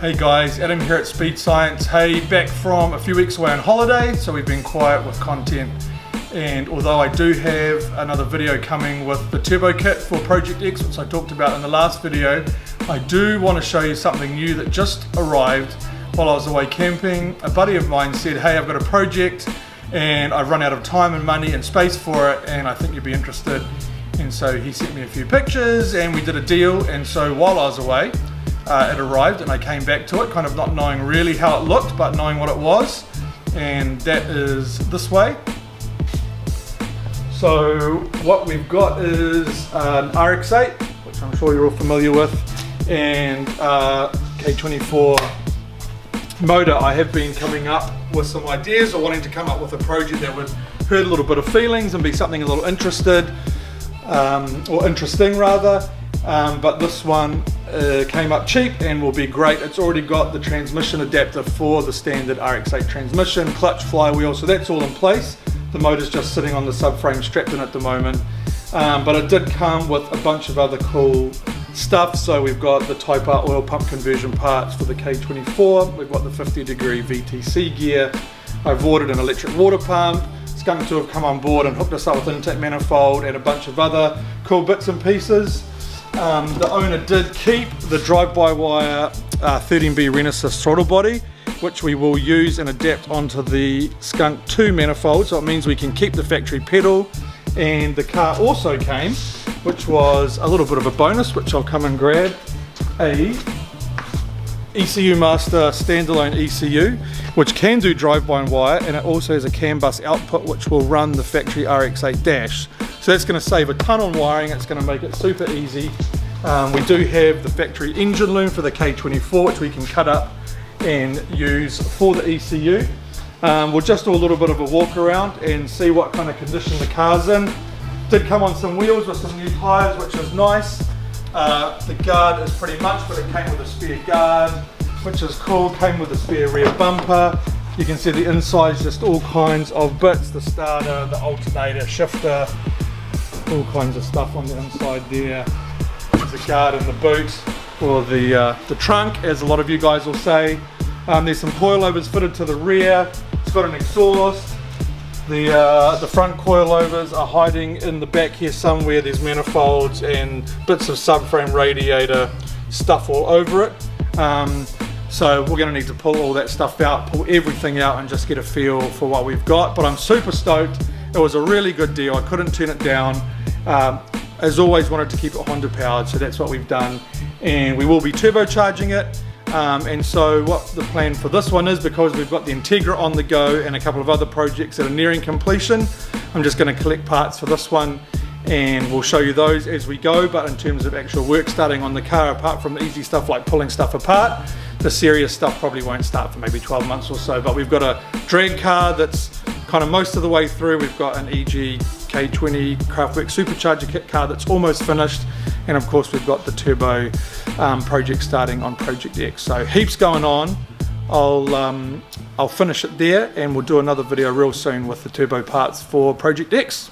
Hey guys, Adam here at Speed Science. Hey, back from a few weeks away on holiday, so we've been quiet with content. And although I do have another video coming with the turbo kit for Project X, which I talked about in the last video, I do want to show you something new that just arrived while I was away camping. A buddy of mine said, hey, I've got a project and I've run out of time and money and space for it, and I think you'd be interested. And so he sent me a few pictures and we did a deal. And so while I was away, it arrived and I came back to it, kind of not knowing really how it looked, but knowing what it was. And that is this way. So what we've got is an RX8, which I'm sure you're all familiar with, and K24 motor. I have been coming up with some ideas, or wanting to come up with a project that would hurt a little bit of feelings and be something a little interesting rather. But this one came up cheap and will be great. It's already got the transmission adapter for the standard RX8 transmission, clutch, flywheel, so that's all in place. The motor's just sitting on the subframe strapped in at the moment. But it did come with a bunch of other cool stuff. So we've got the Type R oil pump conversion parts for the K24. We've got the 50-degree VTC gear. I've ordered an electric water pump. Skunk 2 have come on board and hooked us up with intake manifold and a bunch of other cool bits and pieces. The owner did keep the drive-by-wire 13B Renesas throttle body, which we will use and adapt onto the Skunk 2 manifold, so it means we can keep the factory pedal. And the car also came, which was a little bit of a bonus, which I'll come and grab, a ECU Master standalone ECU, which can do drive-by-wire, and it also has a CAN bus output which will run the factory RX8 dash. So that's going to save a ton on wiring. It's going to make it super easy. We do have the factory engine loom for the K24, which we can cut up and use for the ECU. We'll just do a little bit of a walk around and see what kind of condition the car's in. Did come on some wheels with some new tyres, which is nice. The guard is pretty much, but it came with a spare guard, which is cool. Came with a spare rear bumper. You can see the inside's just all kinds of bits, the starter, the alternator, shifter, all kinds of stuff on the inside there. There's a guard in the boot, or the trunk, as a lot of you guys will say. There's some coilovers fitted to the rear. It's got an exhaust. The front coilovers are hiding in the back here somewhere. There's manifolds and bits of subframe radiator stuff all over it. So we're going to need to pull all that stuff out, pull everything out, and just get a feel for what we've got. But I'm super stoked. It was a really good deal. I couldn't turn it down. As always, wanted to keep it Honda powered, so that's what we've done. And we will be turbocharging it. And so what the plan for this one is, because we've got the Integra on the go and a couple of other projects that are nearing completion, I'm just going to collect parts for this one and we'll show you those as we go. But in terms of actual work starting on the car, apart from the easy stuff like pulling stuff apart, the serious stuff probably won't start for maybe 12 months or so. But we've got a drag car that's kind of most of the way through. We've got an EG K20 Craftwork supercharger kit car that's almost finished, and of course we've got the turbo project starting on Project X. So heaps going on. I'll finish it there and we'll do another video real soon with the turbo parts for Project X.